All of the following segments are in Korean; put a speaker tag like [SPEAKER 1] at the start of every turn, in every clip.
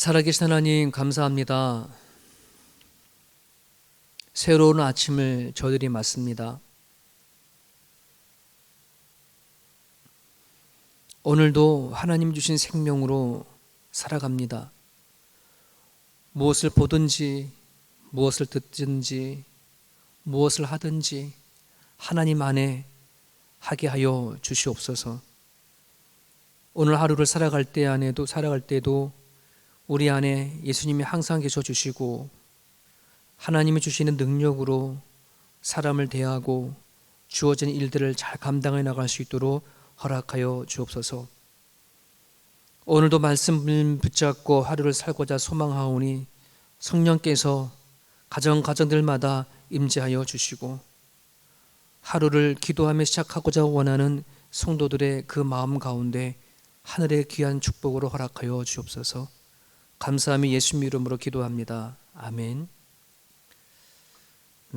[SPEAKER 1] 살아계신 하나님 감사합니다. 새로운 아침을 저들이 맞습니다. 오늘도 하나님 주신 생명으로 살아갑니다. 무엇을 보든지 무엇을 듣든지 무엇을 하든지 하나님 안에 하게 하여 주시옵소서. 오늘 하루를 살아갈 때도 우리 안에 예수님이 항상 계셔 주시고 하나님이 주시는 능력으로 사람을 대하고 주어진 일들을 잘 감당해 나갈 수 있도록 허락하여 주옵소서. 오늘도 말씀을 붙잡고 하루를 살고자 소망하오니 성령께서 가정들마다 임재하여 주시고 하루를 기도하며 시작하고자 원하는 성도들의 그 마음 가운데 하늘의 귀한 축복으로 허락하여 주옵소서. 감사하며 예수님 이름으로 기도합니다. 아멘.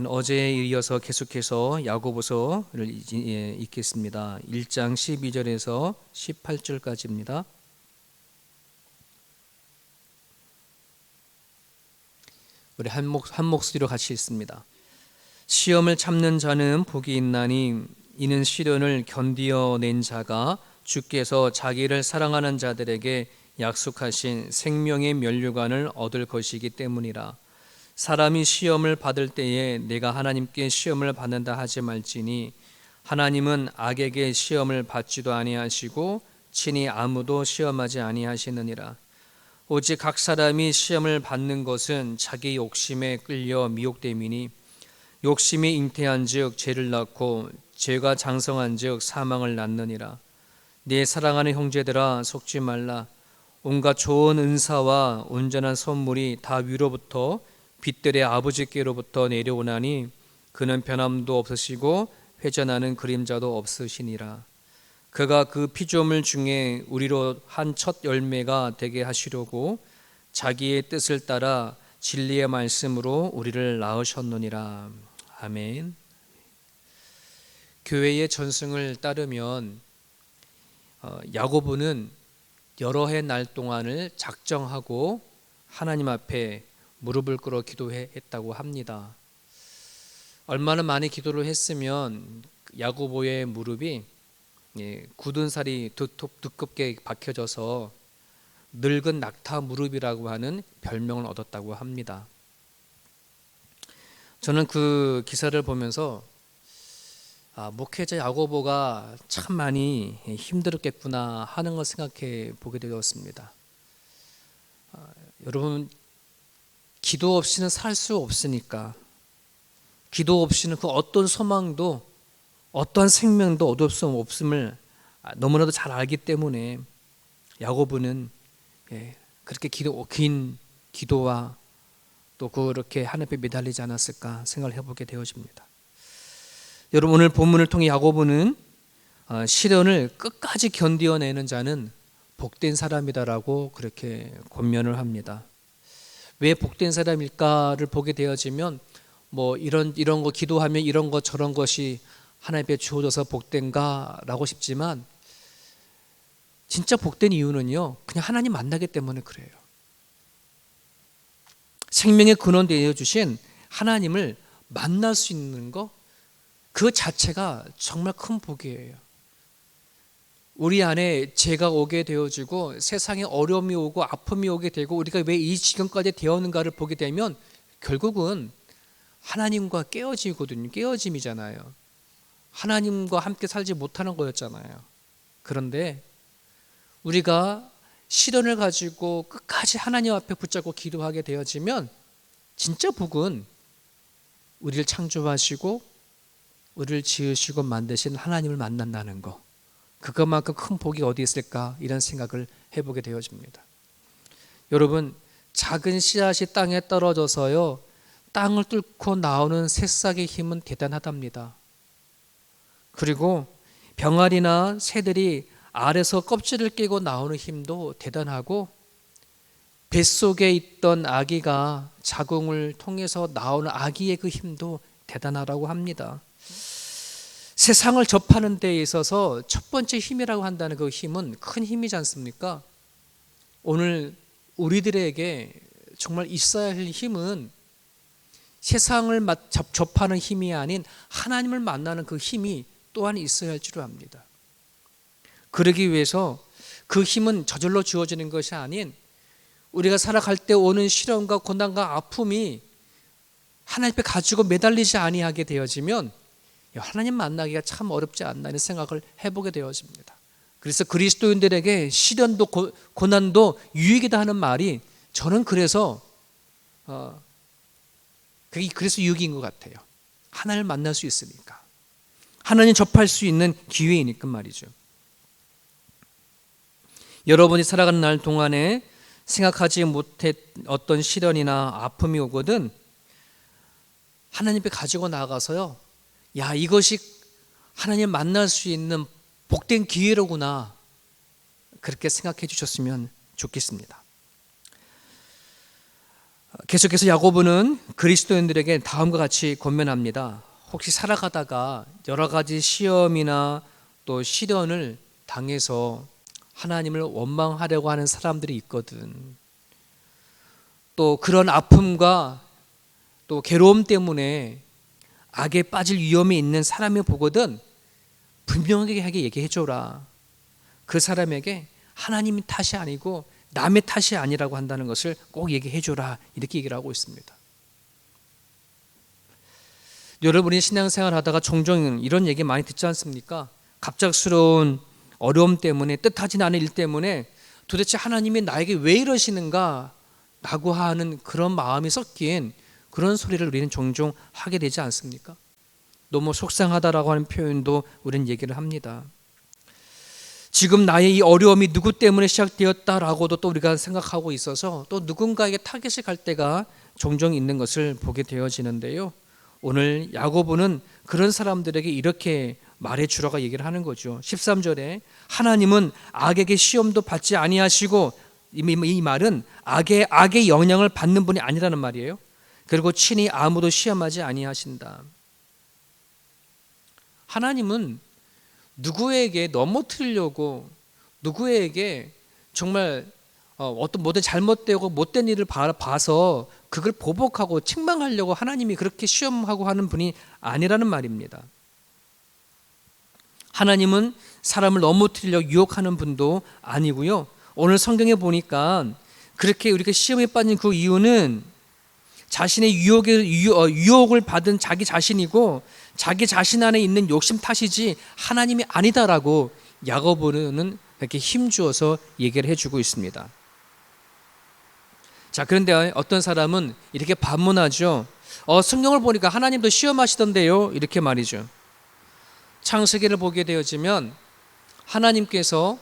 [SPEAKER 1] 어제에 이어서 계속해서 야고보서를 읽겠습니다. 1장 12절에서 18절까지입니다. 우리 한 목소리로 같이 읽습니다. 시험을 참는 자는 복이 있나니 이는 시련을 견디어낸 자가 주께서 자기를 사랑하는 자들에게 약속하신 생명의 면류관을 얻을 것이기 때문이라. 사람이 시험을 받을 때에 내가 하나님께 시험을 받는다 하지 말지니 하나님은 악에게 시험을 받지도 아니하시고 친히 아무도 시험하지 아니하시느니라. 오직 각 사람이 시험을 받는 것은 자기 욕심에 끌려 미혹됨이니 욕심이 잉태한즉 죄를 낳고 죄가 장성한즉 사망을 낳느니라. 내 사랑하는 형제들아 속지 말라. 온갖 좋은 은사와 온전한 선물이 다 위로부터 빛들의 아버지께로부터 내려오나니 그는 변함도 없으시고 회전하는 그림자도 없으시니라. 그가 그 피조물 중에 우리로 한 첫 열매가 되게 하시려고 자기의 뜻을 따라 진리의 말씀으로 우리를 낳으셨느니라. 아멘. 교회의 전승을 따르면 야고보는 여러 해 날 동안을 작정하고 하나님 앞에 무릎을 꿇어 기도했다고 합니다. 얼마나 많이 기도를 했으면 야고보의 무릎이 굳은 살이 두껍게 박혀져서 늙은 낙타 무릎이라고 하는 별명을 얻었다고 합니다. 저는 그 기사를 보면서 목회자 야고보가 참 많이 힘들었겠구나 하는 걸 생각해 보게 되었습니다. 여러분, 기도 없이는 살 수 없으니까, 기도 없이는 그 어떤 소망도 어떠한 생명도 얻을 수 없음을 너무나도 잘 알기 때문에 야고보는 그렇게 긴 기도와 또 그렇게 하나님 앞에 매달리지 않았을까 생각을 해보게 되어집니다. 여러분, 오늘 본문을 통해 야고보는 시련을 끝까지 견디어내는 자는 복된 사람이다라고 그렇게 권면을 합니다. 왜 복된 사람일까를 보게 되어지면 이런 거 기도하면 이런 것 저런 것이 하나님께 주어져서 복된가라고 싶지만 진짜 복된 이유는요, 그냥 하나님 만나기 때문에 그래요. 생명의 근원 되어 주신 하나님을 만날 수 있는 거, 그 자체가 정말 큰 복이에요. 우리 안에 죄가 오게 되어지고 세상에 어려움이 오고 아픔이 오게 되고 우리가 왜 이 지경까지 되었는가를 보게 되면 결국은 하나님과 깨어짐이잖아요. 하나님과 함께 살지 못하는 거였잖아요. 그런데 우리가 시련을 가지고 끝까지 하나님 앞에 붙잡고 기도하게 되어지면 진짜 복은 우리를 창조하시고 우리를 지으시고 만드신 하나님을 만난다는 거, 그것만큼 큰 복이 어디 있을까 이런 생각을 해보게 되어집니다. 여러분, 작은 씨앗이 땅에 떨어져서요, 땅을 뚫고 나오는 새싹의 힘은 대단하답니다. 그리고 병아리나 새들이 알에서 껍질을 깨고 나오는 힘도 대단하고 뱃속에 있던 아기가 자궁을 통해서 나오는 아기의 그 힘도 대단하다고 합니다. 세상을 접하는 데 있어서 첫 번째 힘이라고 한다는 그 힘은 큰 힘이지 않습니까? 오늘 우리들에게 정말 있어야 할 힘은 세상을 접하는 힘이 아닌 하나님을 만나는 그 힘이 또한 있어야 할 줄 압니다. 그러기 위해서 그 힘은 저절로 주어지는 것이 아닌 우리가 살아갈 때 오는 시련과 고난과 아픔이 하나님 앞에 가지고 매달리지 아니하게 되어지면 하나님 만나기가 참 어렵지 않나 이런 생각을 해보게 되어집니다. 그래서 그리스도인들에게 시련도 고난도 유익이다 하는 말이 저는 그래서 그게 그래서 유익인 것 같아요. 하나님을 만날 수 있으니까, 하나님 접할 수 있는 기회이니까 말이죠. 여러분이 살아가는 날 동안에 생각하지 못했 어떤 시련이나 아픔이 오거든 하나님 앞에 가지고 나가서요, 야, 이것이 하나님 만날 수 있는 복된 기회로구나, 그렇게 생각해 주셨으면 좋겠습니다. 계속해서 야고보는 그리스도인들에게 다음과 같이 권면합니다. 혹시 살아가다가 여러 가지 시험이나 또 시련을 당해서 하나님을 원망하려고 하는 사람들이 있거든. 또 그런 아픔과 또 괴로움 때문에 악에 빠질 위험이 있는 사람이 보거든 분명하게 얘기해 줘라. 그 사람에게 하나님 탓이 아니고 남의 탓이 아니라고 한다는 것을 꼭 얘기해 줘라, 이렇게 얘기를 하고 있습니다. 여러분이 신앙생활 하다가 종종 이런 얘기 많이 듣지 않습니까? 갑작스러운 어려움 때문에, 뜻하지 않은 일 때문에 도대체 하나님이 나에게 왜 이러시는가 라고 하는 그런 마음이 섞인 그런 소리를 우리는 종종 하게 되지 않습니까? 너무 속상하다라고 하는 표현도 우리는 얘기를 합니다. 지금 나의 이 어려움이 누구 때문에 시작되었다라고도 또 우리가 생각하고 있어서 또 누군가에게 타겟이 갈 때가 종종 있는 것을 보게 되어지는데요. 오늘 야고보는 그런 사람들에게 이렇게 말해주라고 얘기를 하는 거죠. 13절에 하나님은 악에게 시험도 받지 아니하시고, 이 말은 악의 영향을 받는 분이 아니라는 말이에요. 그리고 친히 아무도 시험하지 아니하신다. 하나님은 누구에게 넘어뜨리려고, 누구에게 정말 어떤 모든 잘못되고 못된 일을 봐서 그걸 보복하고 책망하려고 하나님이 그렇게 시험하고 하는 분이 아니라는 말입니다. 하나님은 사람을 넘어뜨리려고 유혹하는 분도 아니고요. 오늘 성경에 보니까 그렇게 우리가 시험에 빠진 그 이유는 자신의 유혹을 받은 자기 자신이고 자기 자신 안에 있는 욕심 탓이지 하나님이 아니다라고 야고보는 이렇게 힘주어서 얘기를 해주고 있습니다. 자, 그런데 어떤 사람은 이렇게 반문하죠. 성경을 보니까 하나님도 시험하시던데요, 이렇게 말이죠. 창세기를 보게 되어지면 하나님께서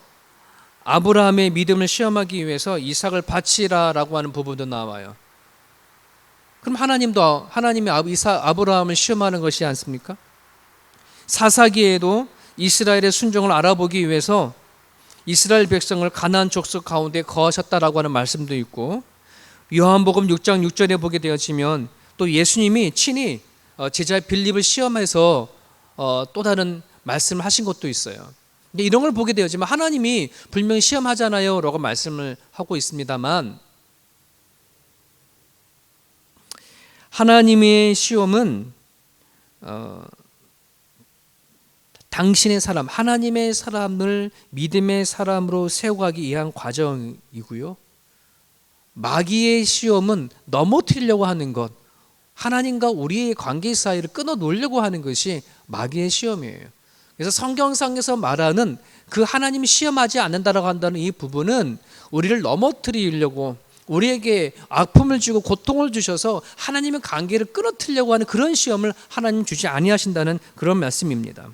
[SPEAKER 1] 아브라함의 믿음을 시험하기 위해서 이삭을 바치라라고 하는 부분도 나와요. 그럼 하나님이 아브라함을 시험하는 것이 않습니까? 사사기에도 이스라엘의 순종을 알아보기 위해서 이스라엘 백성을 가나안 족속 가운데 거하셨다라고 하는 말씀도 있고, 요한복음 6장 6절에 보게 되어지면 또 예수님이 친히 제자 빌립을 시험해서 또 다른 말씀을 하신 것도 있어요. 이런 걸 보게 되어지만 하나님이 분명히 시험하잖아요 라고 말씀을 하고 있습니다만, 하나님의 시험은 당신의 사람, 하나님의 사람을 믿음의 사람으로 세워가기 위한 과정이고요. 마귀의 시험은 넘어뜨리려고 하는 것, 하나님과 우리의 관계 사이를 끊어 놓으려고 하는 것이 마귀의 시험이에요. 그래서 성경상에서 말하는 그 하나님이 시험하지 않는다라고 한다는 이 부분은 우리를 넘어뜨리려고, 우리에게 아픔을 주고 고통을 주셔서 하나님의 관계를 끊어뜨리려고 하는 그런 시험을 하나님 주지 아니하신다는 그런 말씀입니다.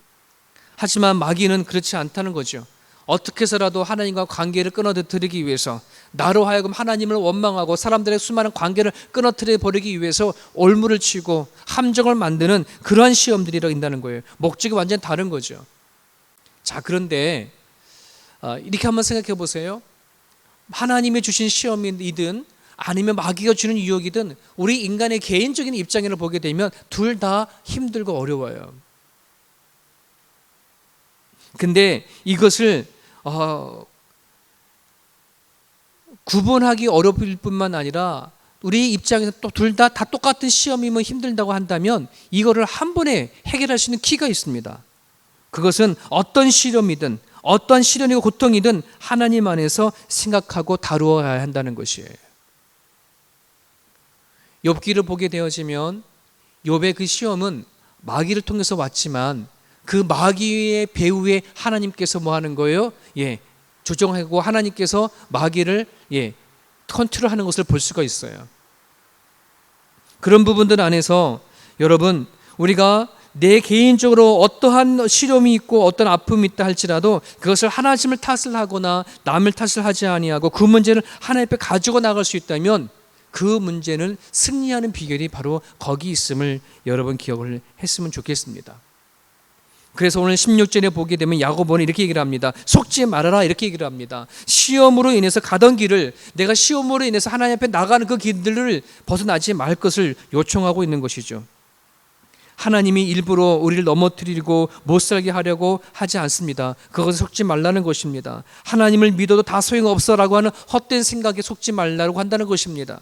[SPEAKER 1] 하지만 마귀는 그렇지 않다는 거죠. 어떻게 해서라도 하나님과 관계를 끊어뜨리기 위해서, 나로 하여금 하나님을 원망하고 사람들의 수많은 관계를 끊어뜨려 버리기 위해서 올무를 치고 함정을 만드는 그러한 시험들이라고 한다는 거예요. 목적이 완전히 다른 거죠. 자, 그런데 이렇게 한번 생각해 보세요. 하나님이 주신 시험이든 아니면 마귀가 주는 유혹이든 우리 인간의 개인적인 입장으로 보게 되면 둘 다 힘들고 어려워요. 근데 이것을 구분하기 어려울 뿐만 아니라 우리 입장에서 또 둘 다 똑같은 시험이면 힘들다고 한다면 이거를 한 번에 해결할 수 있는 키가 있습니다. 그것은 어떤 시련이든 어떤 시련이고 고통이든 하나님 안에서 생각하고 다루어야 한다는 것이에요. 욥기를 보게 되어지면 욥의 그 시험은 마귀를 통해서 왔지만 그 마귀의 배후에 하나님께서 뭐 하는 거예요? 조정하고 하나님께서 마귀를 컨트롤하는 것을 볼 수가 있어요. 그런 부분들 안에서 여러분, 우리가 내 개인적으로 어떠한 시련이 있고 어떤 아픔이 있다 할지라도 그것을 하나님을 탓을 하거나 남을 탓을 하지 아니하고 그 문제를 하나님 앞에 가지고 나갈 수 있다면 그 문제는 승리하는 비결이 바로 거기 있음을 여러분 기억을 했으면 좋겠습니다. 그래서 오늘 16절에 보게 되면 야고보는 이렇게 얘기를 합니다. 속지 말아라, 이렇게 얘기를 합니다. 시험으로 인해서 가던 길을, 내가 시험으로 인해서 하나님 앞에 나가는 그 길들을 벗어나지 말 것을 요청하고 있는 것이죠. 하나님이 일부러 우리를 넘어뜨리고 못 살게 하려고 하지 않습니다. 그것을 속지 말라는 것입니다. 하나님을 믿어도 다 소용없어라고 하는 헛된 생각에 속지 말라고 한다는 것입니다.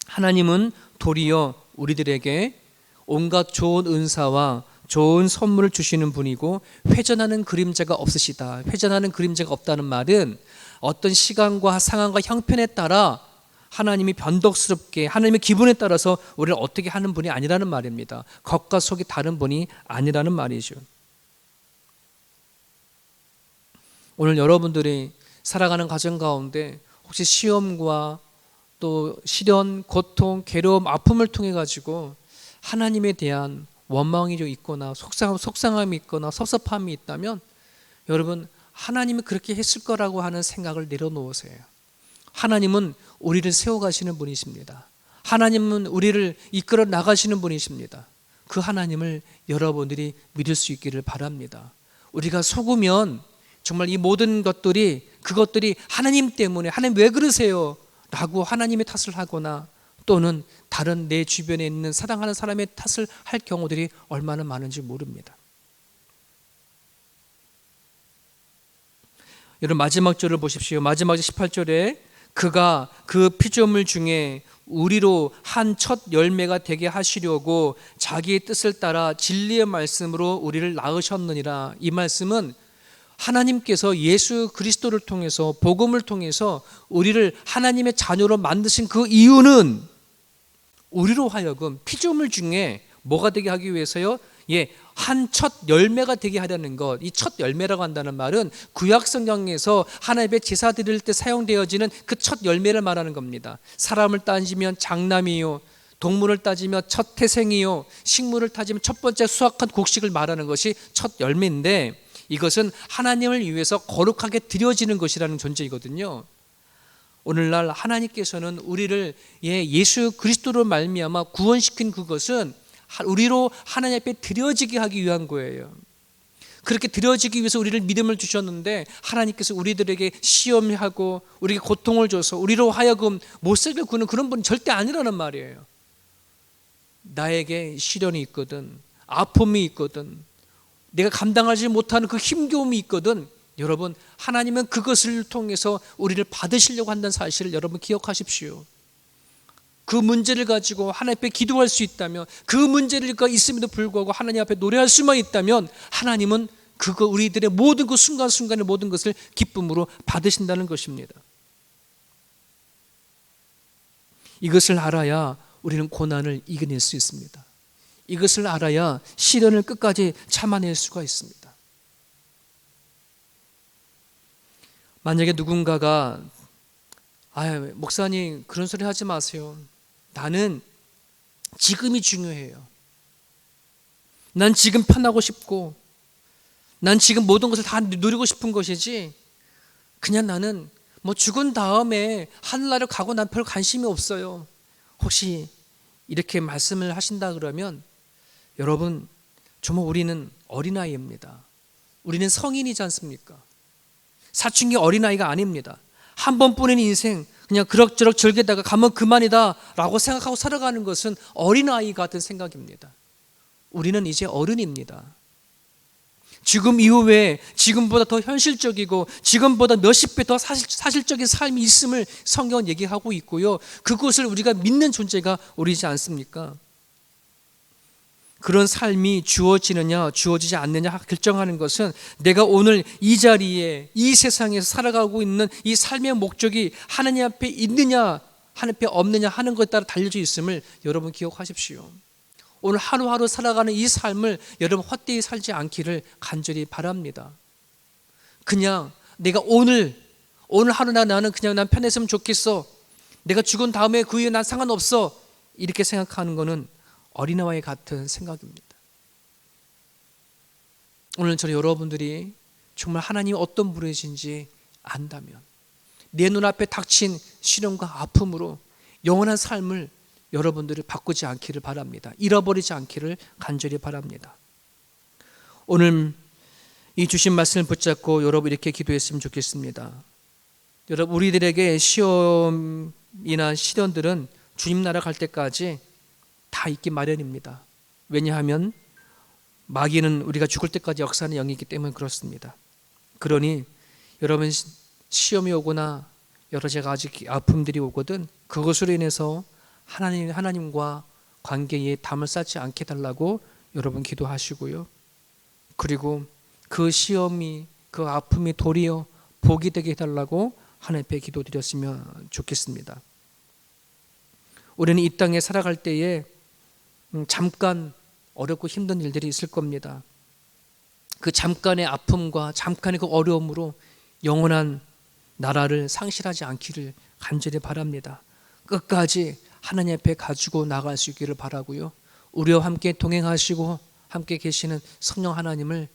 [SPEAKER 1] 하나님은 도리어 우리들에게 온갖 좋은 은사와 좋은 선물을 주시는 분이고 회전하는 그림자가 없으시다. 회전하는 그림자가 없다는 말은 어떤 시간과 상황과 형편에 따라 하나님이 변덕스럽게 하나님의 기분에 따라서 우리를 어떻게 하는 분이 아니라는 말입니다. 겉과 속이 다른 분이 아니라는 말이죠. 오늘 여러분들이 살아가는 가정 가운데 혹시 시험과 또 시련, 고통, 괴로움, 아픔을 통해 가지고 하나님에 대한 원망이 좀 있거나 속상함이 있거나 섭섭함이 있다면 여러분, 하나님이 그렇게 했을 거라고 하는 생각을 내려놓으세요. 하나님은 우리를 세워가시는 분이십니다. 하나님은 우리를 이끌어 나가시는 분이십니다. 그 하나님을 여러분들이 믿을 수 있기를 바랍니다. 우리가 속으면 정말 이 모든 그것들이 하나님 때문에, 하나님 왜 그러세요? 라고 하나님의 탓을 하거나 또는 다른 내 주변에 있는 사랑하는 사람의 탓을 할 경우들이 얼마나 많은지 모릅니다. 여러분, 마지막 절을 보십시오. 마지막 18절에 그가 그 피조물 중에 우리로 한 첫 열매가 되게 하시려고 자기의 뜻을 따라 진리의 말씀으로 우리를 낳으셨느니라. 이 말씀은 하나님께서 예수 그리스도를 통해서, 복음을 통해서 우리를 하나님의 자녀로 만드신 그 이유는 우리로 하여금 피조물 중에 뭐가 되게 하기 위해서요? 한 첫 열매가 되게 하려는 것. 이 첫 열매라고 한다는 말은 구약 성경에서 하나님의 제사 드릴 때 사용되어지는 그 첫 열매를 말하는 겁니다. 사람을 따지면 장남이요, 동물을 따지면 첫 태생이요, 식물을 따지면 첫 번째 수확한 곡식을 말하는 것이 첫 열매인데, 이것은 하나님을 위해서 거룩하게 드려지는 것이라는 존재이거든요. 오늘날 하나님께서는 우리를 예수 그리스도로 말미암아 구원시킨 그것은 우리로 하나님 앞에 드려지게 하기 위한 거예요. 그렇게 드려지기 위해서 우리를 믿음을 주셨는데 하나님께서 우리들에게 시험하고 우리에게 고통을 줘서 우리로 하여금 못살게 구는 그런 분은 절대 아니라는 말이에요. 나에게 시련이 있거든, 아픔이 있거든, 내가 감당하지 못하는 그 힘겨움이 있거든, 여러분, 하나님은 그것을 통해서 우리를 받으시려고 한다는 사실을 여러분 기억하십시오. 그 문제를 가지고 하나님 앞에 기도할 수 있다면, 그 문제가 있음에도 불구하고 하나님 앞에 노래할 수만 있다면 하나님은 그거 우리들의 모든 그 순간순간의 모든 것을 기쁨으로 받으신다는 것입니다. 이것을 알아야 우리는 고난을 이겨낼 수 있습니다. 이것을 알아야 시련을 끝까지 참아낼 수가 있습니다. 만약에 누군가가 목사님 그런 소리 하지 마세요. 나는 지금이 중요해요. 난 지금 편하고 싶고 난 지금 모든 것을 다 누리고 싶은 것이지 그냥 나는 죽은 다음에 하늘나라를 가고 난 별 관심이 없어요. 혹시 이렇게 말씀을 하신다 그러면 여러분, 정말 우리는 어린아이입니다. 우리는 성인이지 않습니까? 사춘기 어린아이가 아닙니다. 한 번뿐인 인생 그냥 그럭저럭 즐기다가 가면 그만이다 라고 생각하고 살아가는 것은 어린아이 같은 생각입니다. 우리는 이제 어른입니다. 지금 이후에 지금보다 더 현실적이고 지금보다 몇십 배 더 사실적인 삶이 있음을 성경은 얘기하고 있고요. 그것을 우리가 믿는 존재가 우리지 않습니까? 그런 삶이 주어지느냐 주어지지 않느냐 결정하는 것은 내가 오늘 이 자리에 이 세상에서 살아가고 있는 이 삶의 목적이 하나님 앞에 있느냐 하나님 앞에 없느냐 하는 것에 따라 달려져 있음을 여러분 기억하십시오. 오늘 하루하루 살아가는 이 삶을 여러분 헛되이 살지 않기를 간절히 바랍니다. 그냥 내가 오늘 하루 나는 그냥 난 편했으면 좋겠어, 내가 죽은 다음에 그 이후에 난 상관없어, 이렇게 생각하는 것은 어린아이와 같은 생각입니다. 오늘 저는 여러분들이 정말 하나님이 어떤 분이신지 안다면 내 눈앞에 닥친 시련과 아픔으로 영원한 삶을 여러분들이 바꾸지 않기를 바랍니다. 잃어버리지 않기를 간절히 바랍니다. 오늘 이 주신 말씀을 붙잡고 여러분 이렇게 기도했으면 좋겠습니다. 여러분, 우리들에게 시험이나 시련들은 주님 나라 갈 때까지 다 있기 마련입니다. 왜냐하면 마귀는 우리가 죽을 때까지 역사하는 영이기 때문에 그렇습니다. 그러니 여러분, 시험이 오거나 여러 가지 아픔들이 오거든 그것으로 인해서 하나님과 관계에 담을 쌓지 않게 달라고 여러분 기도하시고요. 그리고 그 시험이 그 아픔이 도리어 복이 되게 해달라고 하나님 앞에 기도드렸으면 좋겠습니다. 우리는 이 땅에 살아갈 때에 잠깐 어렵고 힘든 일들이 있을 겁니다. 그 잠깐의 아픔과 잠깐의 그 어려움으로 영원한 나라를 상실하지 않기를 간절히 바랍니다. 끝까지 하나님 앞에 가지고 나갈 수 있기를 바라고요. 우리와 함께 동행하시고 함께 계시는 성령 하나님을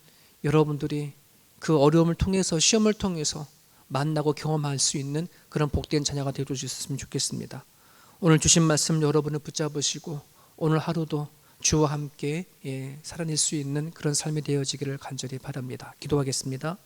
[SPEAKER 1] 여러분들이 그 어려움을 통해서 시험을 통해서 만나고 경험할 수 있는 그런 복된 자녀가 되어 주셨으면 좋겠습니다. 오늘 주신 말씀 여러분을 붙잡으시고 오늘 하루도 주와 함께 살아낼 수 있는 그런 삶이 되어지기를 간절히 바랍니다. 기도하겠습니다.